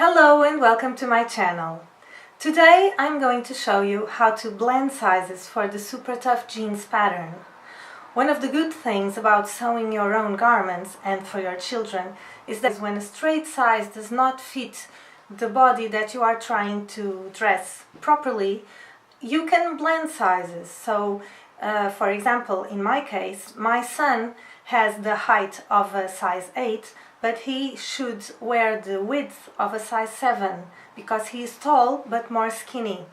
Hello and welcome to my channel. Today I'm going to show you how to blend sizes for the Super Tough Jeans pattern. One of the good things about sewing your own garments and for your children is that when a straight size does not fit the body that you are trying to dress properly, you can blend sizes. So for example, in my case, my son has the height of a size 8, but he should wear the width of a size 7 because he is tall but more skinny.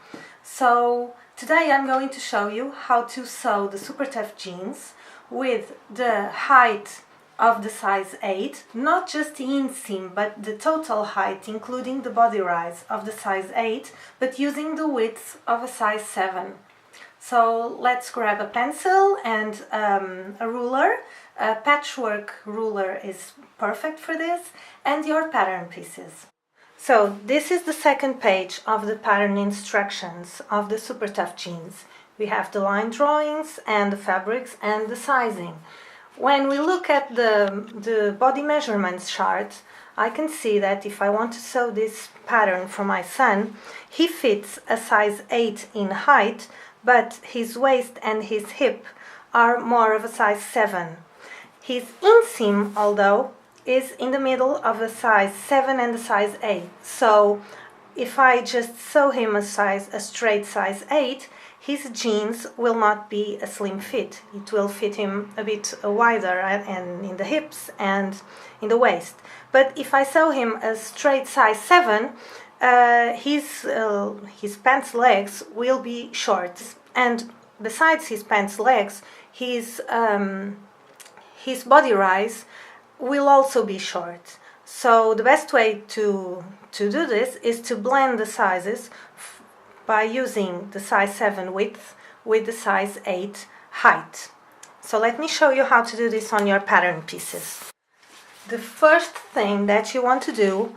So today I'm going to show you how to sew the Super Tough jeans with the height of the size 8, not just the inseam but the total height including the body rise of the size 8, but using the width of a size 7. So let's grab a pencil and a ruler. A patchwork ruler is perfect for this, and your pattern pieces. So this is the second page of the pattern instructions of the Super Tough jeans. We have the line drawings and the fabrics and the sizing. When we look at the body measurements chart, I can see that if I want to sew this pattern for my son, he fits a size 8 in height, but his waist and his hip are more of a size 7. His inseam, although, is in the middle of a size 7 and a size 8. So if I just sew him a straight size 8, his jeans will not be a slim fit. It will fit him a bit wider and in the hips and in the waist. But if I sew him a straight size 7, his pants legs will be short. And besides his pants legs, his body rise will also be short. So the best way to do this is to blend the sizes by using the size 7 width with the size 8 height. So let me show you how to do this on your pattern pieces. The first thing that you want to do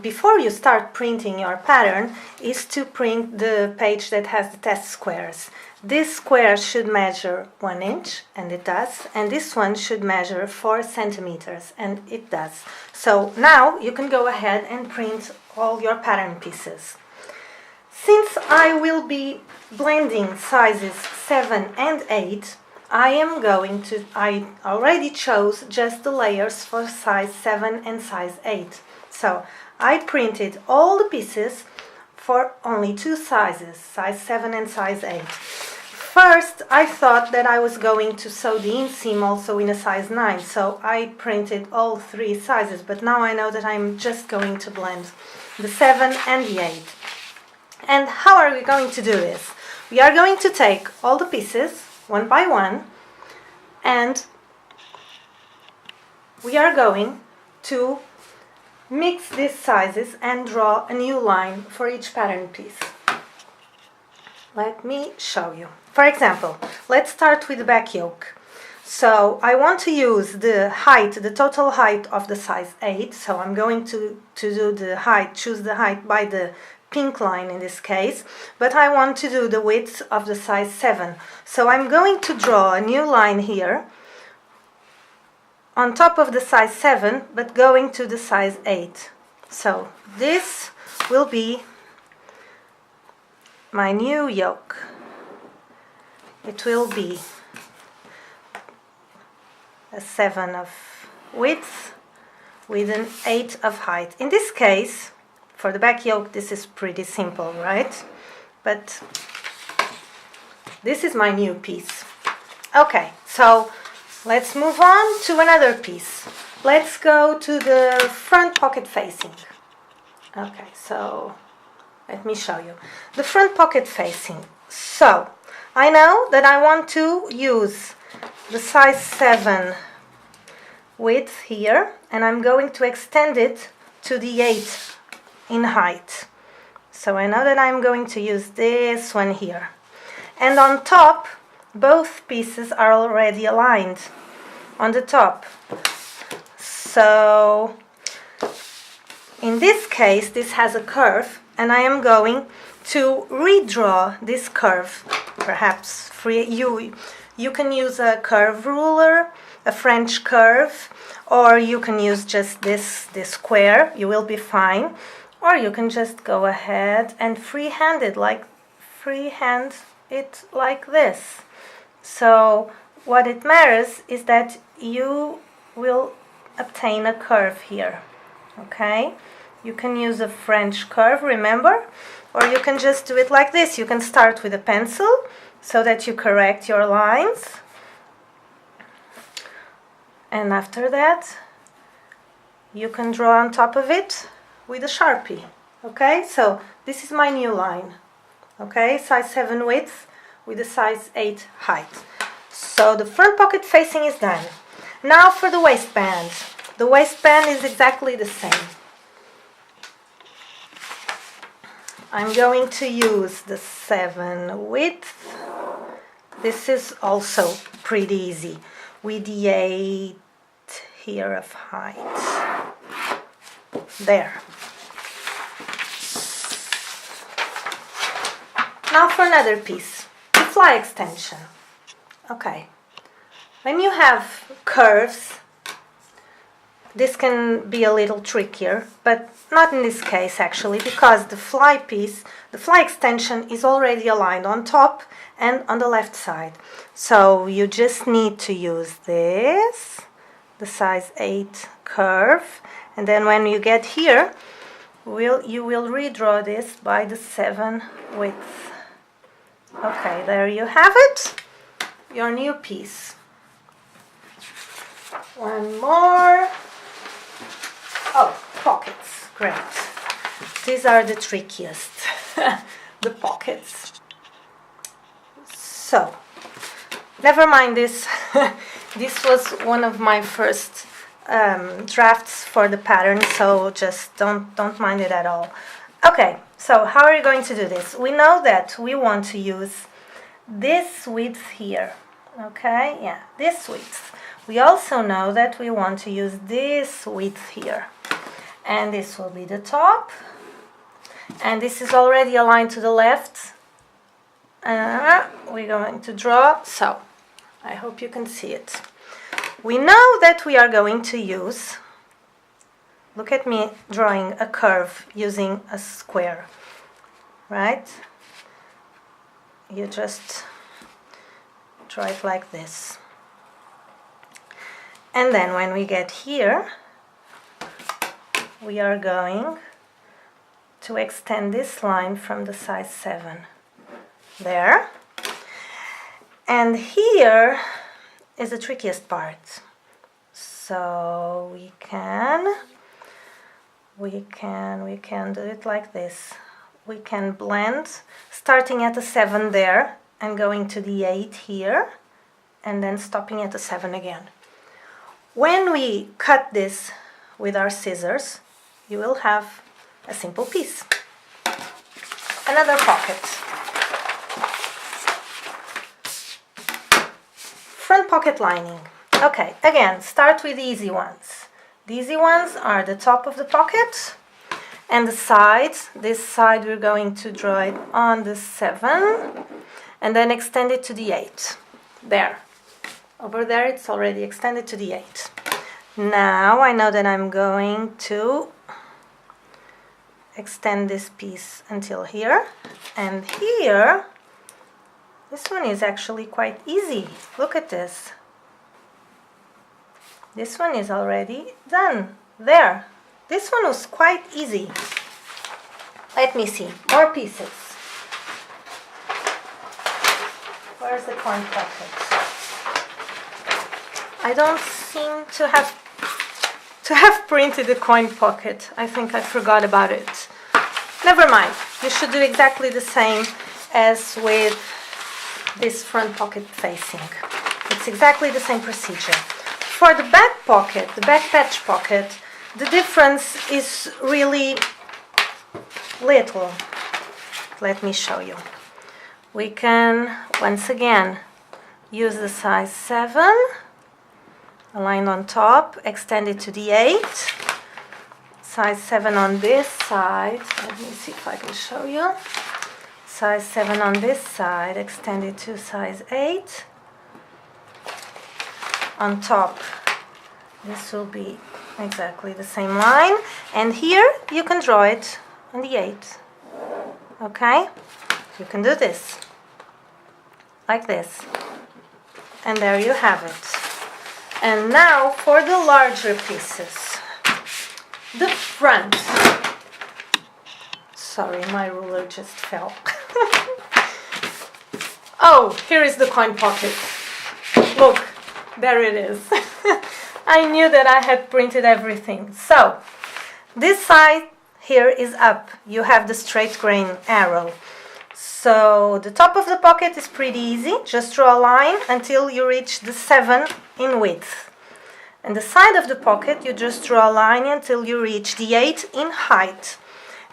before you start printing your pattern is to print the page that has the test squares. This square should measure 1 inch, and it does, and this one should measure 4 centimeters, and it does. So now you can go ahead and print all your pattern pieces. Since I will be blending sizes 7 and 8, I already chose just the layers for size 7 and size 8. So I printed all the pieces for only 2 sizes, size 7 and size 8. First, I thought that I was going to sew the inseam also in a size 9, so I printed all 3 sizes, but now I know that I'm just going to blend the 7 and the 8. And how are we going to do this? We are going to take all the pieces one by one, and we are going to mix these sizes and draw a new line for each pattern piece. Let me show you. For example, let's start with the back yoke. So I want to use the total height of the size 8, so I'm going to do the height, choose the height by the pink line in this case, but I want to do the width of the size 7. So I'm going to draw a new line here on top of the size 7, but going to the size 8. So this will be my new yoke. It will be a 7 of width with an 8 of height. In this case, for the back yoke, this is pretty simple, right? But this is my new piece. Okay, so let's move on to another piece. Let's go to the front pocket facing. Okay, so let me show you. The front pocket facing. So I know that I want to use the size 7 width here, and I'm going to extend it to the 8 in height. So I know that I'm going to use this one here. And on top, both pieces are already aligned on the top. So in this case, this has a curve, and I am going to redraw this curve. Perhaps you can use a curve ruler, a French curve, or you can use just this square, you will be fine. Or you can just go ahead and freehand it like this. So what it matters is that you will obtain a curve here, okay? You can use a French curve, remember? Or you can just do it like this. You can start with a pencil so that you correct your lines. And after that, you can draw on top of it with a Sharpie, okay? So this is my new line, okay? Size 7 width with a size 8 height. So the front pocket facing is done. Now for the waistband. The waistband is exactly the same. I'm going to use the 7 width. This is also pretty easy with the 8 here of height. There. Now for another piece, the fly extension. Okay. When you have curves, this can be a little trickier, but not in this case actually, because the fly piece, the fly extension is already aligned on top and on the left side. So you just need to use this, the size 8 curve, and then when you get here, you will redraw this by the 7 width. Okay, there you have it, your new piece. One more. Oh, pockets, great. These are the trickiest, the pockets. So, never mind this. This was one of my first drafts for the pattern, so just don't mind it at all. Okay, so how are you going to do this? We know that we want to use this width here, okay? Yeah, this width. We also know that we want to use this width here. And this will be the top. And this is already aligned to the left. We're going to draw, so I hope you can see it. We know that we are going to use, look at me drawing a curve using a square, right? You just draw it like this. And then when we get here, we are going to extend this line from the size 7. There. And here is the trickiest part. So we can do it like this. We can blend, starting at the 7 there and going to the 8 here, and then stopping at the 7 again. When we cut this with our scissors, you will have a simple piece. Another pocket. Front pocket lining. Okay, again, start with the easy ones. The easy ones are the top of the pocket and the sides. This side we're going to draw it on the 7 and then extend it to the 8. There. Over there it's already extended to the 8. Now I know that I'm going to extend this piece until here, and here this one is actually quite easy. Look at this. This one is already done. There. This one was quite easy. Let me see. More pieces. Where's the coin pocket? I don't seem to have printed the coin pocket. I think I forgot about it. Never mind. You should do exactly the same as with this front pocket facing. It's exactly the same procedure. For the back pocket, the back patch pocket, the difference is really little. Let me show you. We can, once again, use the size 7, align on top, extend it to the 8, size 7 on this side, let me see if I can show you, size 7 on this side, extend it to size 8, on top this will be exactly the same line, and here you can draw it on the 8. Okay? You can do this like this, and there you have it. And now for the larger pieces, the front. Sorry, my ruler just fell. Oh, here is the coin pocket. Look, there it is. I knew that I had printed everything. So, this side here is up. You have the straight grain arrow. So, the top of the pocket is pretty easy. Just draw a line until you reach the 7 in width. And the side of the pocket, you just draw a line until you reach the 8 in height.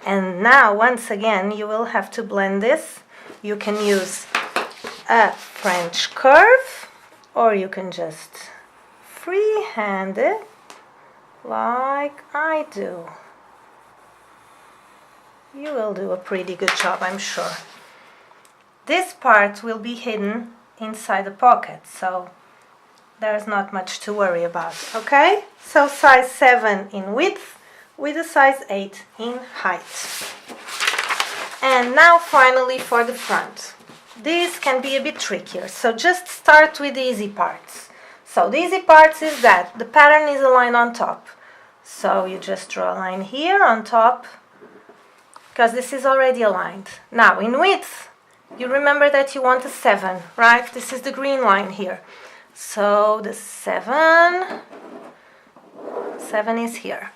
And now, once again, you will have to blend this. You can use a French curve, or you can just freehand it like I do. You will do a pretty good job, I'm sure. This part will be hidden inside the pocket, so there's not much to worry about, okay? So size 7 in width with a size 8 in height. And now finally for the front. This can be a bit trickier, so just start with the easy parts. So the easy parts is that the pattern is a line on top. So you just draw a line here on top, because this is already aligned. Now in width, you remember that you want a 7, right? This is the green line here. So the 7 is here.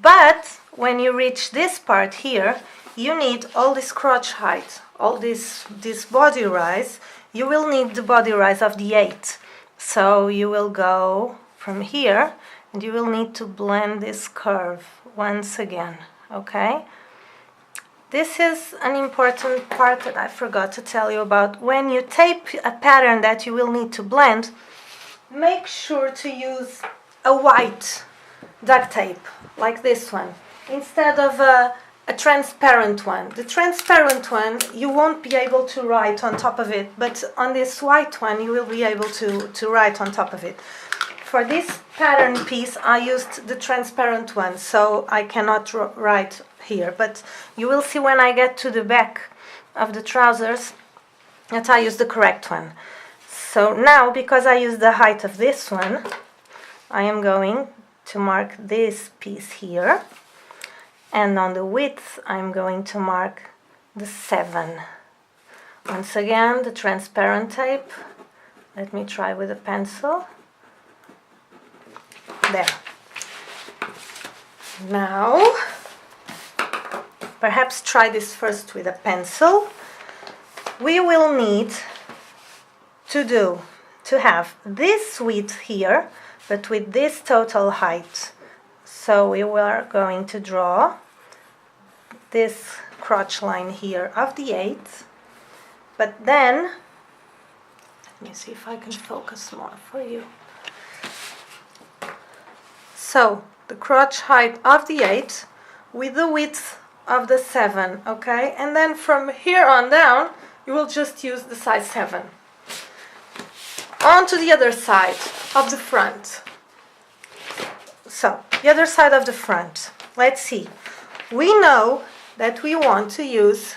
But when you reach this part here, you need all this crotch height, all this body rise. You will need the body rise of the 8. So you will go from here and you will need to blend this curve once again, okay? This is an important part that I forgot to tell you about. When you tape a pattern that you will need to blend, make sure to use a white duct tape, like this one, instead of a transparent one. The transparent one, you won't be able to write on top of it, but on this white one, you will be able to write on top of it. For this pattern piece, I used the transparent one, so I cannot write here, but you will see when I get to the back of the trousers that I use the correct one. So now, because I use the height of this one, I am going to mark this piece here, and on the width I'm going to mark the 7. Once again, the transparent tape. Let me try with a pencil. There. Now, perhaps try this first with a pencil. We will need to have this width here, but with this total height. So we were going to draw this crotch line here of the 8, but then, let me see if I can focus more for you. So the crotch height of the 8 with the width of the 7, okay? And then from here on down, you will just use the size 7. On to the other side of the front. So, the other side of the front. Let's see. We know that we want to use,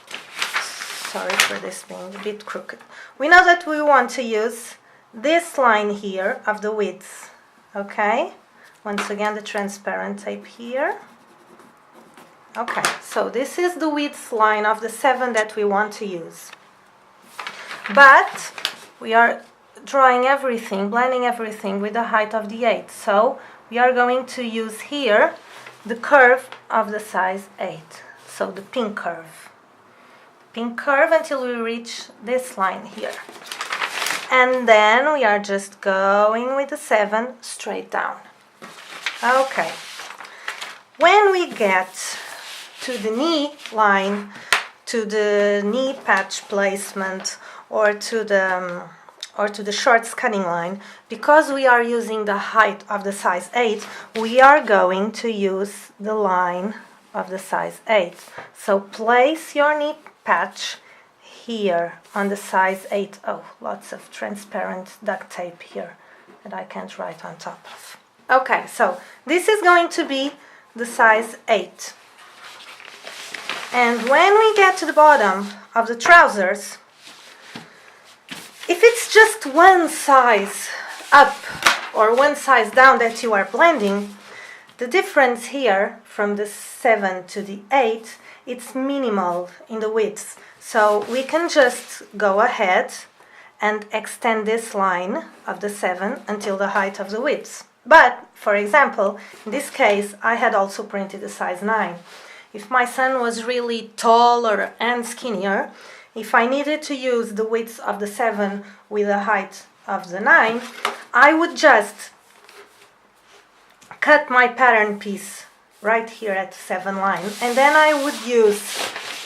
sorry for this being a bit crooked. We know that we want to use this line here of the width, okay? Once again, the transparent tape here. Okay, so this is the width line of the 7 that we want to use. But we are drawing everything, blending everything with the height of the 8. So we are going to use here the curve of the size 8. So the pink curve. Pink curve until we reach this line here. And then we are just going with the 7 straight down. Okay. When we get to the knee line, to the knee patch placement, or to the shorts cutting line, because we are using the height of the size 8, we are going to use the line of the size 8. So place your knee patch here on the size 8. Oh, lots of transparent duct tape here that I can't write on top of. Okay, so this is going to be the size 8. And when we get to the bottom of the trousers, if it's just one size up or one size down that you are blending, the difference here from the 7 to the 8, it's minimal in the width. So we can just go ahead and extend this line of the 7 until the height of the width. But, for example, in this case, I had also printed a size 9. If my son was really taller and skinnier, if I needed to use the width of the 7 with the height of the 9, I would just cut my pattern piece right here at the 7 line, and then I would use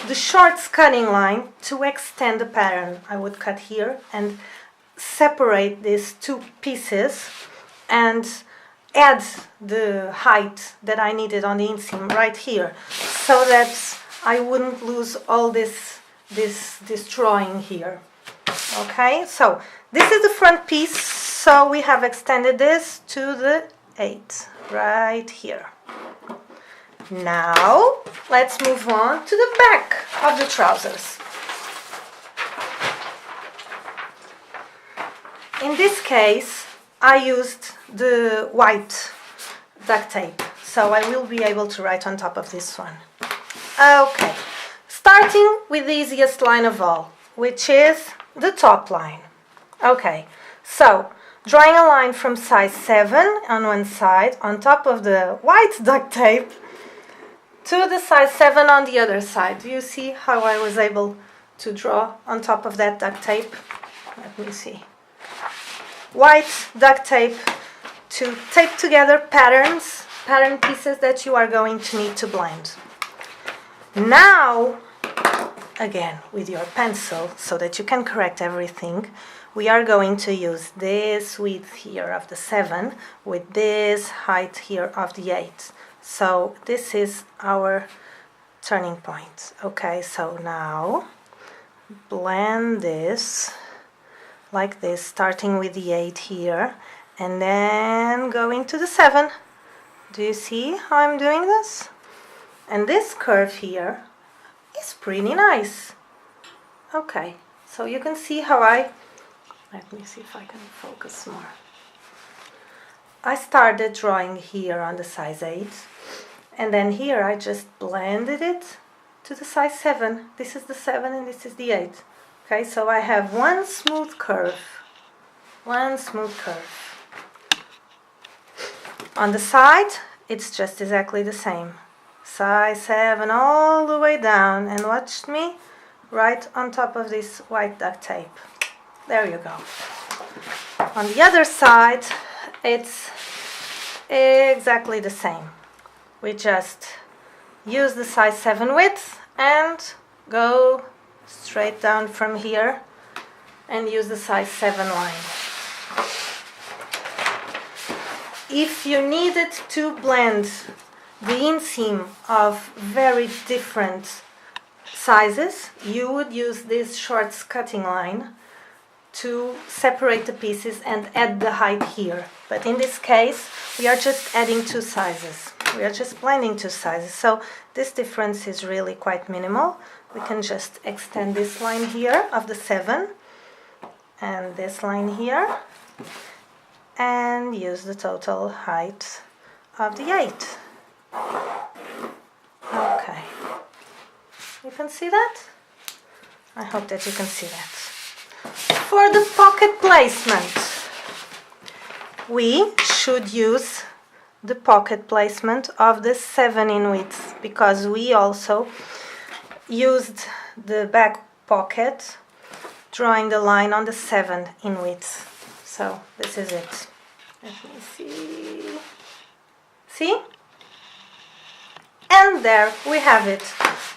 the short cutting line to extend the pattern. I would cut here and separate these two pieces and add the height that I needed on the inseam right here, so that I wouldn't lose all this drawing here. Okay, so this is the front piece, so we have extended this to the 8 right here. Now let's move on to the back of the trousers. In this case, I used the white duct tape, so I will be able to write on top of this one. Okay, starting with the easiest line of all, which is the top line. Okay, so drawing a line from size 7 on one side on top of the white duct tape to the size 7 on the other side. Do you see how I was able to draw on top of that duct tape? Let me see. White duct tape to tape together pattern pieces that you are going to need to blend. Now, again, with your pencil, so that you can correct everything, we are going to use this width here of the 7 with this height here of the 8. So this is our turning point. Okay, so now blend this like this, starting with the 8 here and then going to the 7. Do you see how I'm doing this? And this curve here is pretty nice. Okay, so you can see how let me see if I can focus more. I started drawing here on the size 8, and then here I just blended it to the size 7. This is the 7 and this is the 8. Okay, so I have one smooth curve. On the side, it's just exactly the same. Size 7 all the way down, and watch me, right on top of this white duct tape. There you go. On the other side, it's exactly the same. We just use the size 7 width and go straight down from here and use the size 7 line. If you needed to blend the inseam of very different sizes, you would use this short cutting line to separate the pieces and add the height here. But in this case, we are just adding 2 sizes. We are just blending 2 sizes. So this difference is really quite minimal. We can just extend this line here of the 7 and this line here and use the total height of the 8. Okay. You can see that? I hope that you can see that. For the pocket placement, we should use the pocket placement of the 7 in width, because we also used the back pocket drawing the line on the 7 in width. So this is it. Let me see. See? And there we have it.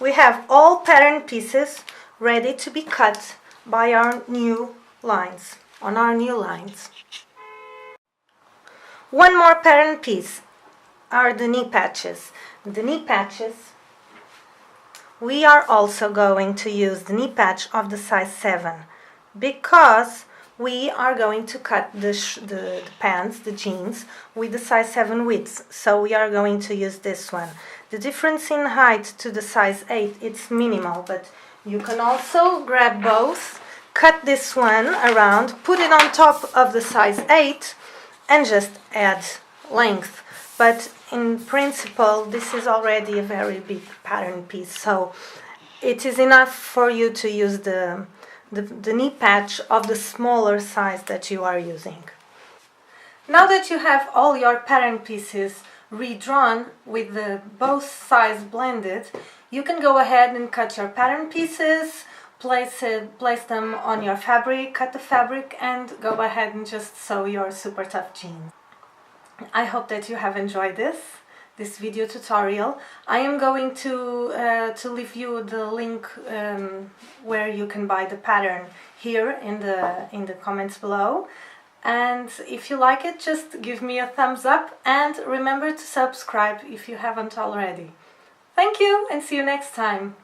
We have all pattern pieces ready to be cut by our new lines, on our new lines. One more pattern piece are the knee patches. The knee patches we are also going to use the knee patch of the size 7 because we are going to cut the pants, the jeans, with the size 7 width. So we are going to use this one. The difference in height to the size 8, it's minimal, but you can also grab both, cut this one around, put it on top of the size 8, and just add length. But in principle, this is already a very big pattern piece, so it is enough for you to use the knee patch of the smaller size that you are using. Now that you have all your pattern pieces redrawn with both sides blended, you can go ahead and cut your pattern pieces, place them on your fabric, cut the fabric, and go ahead and just sew your super tough jeans. I hope that you have enjoyed this video tutorial. I am going to leave you the link where you can buy the pattern here in the comments below. And if you like it, just give me a thumbs up and remember to subscribe if you haven't already. Thank you and see you next time.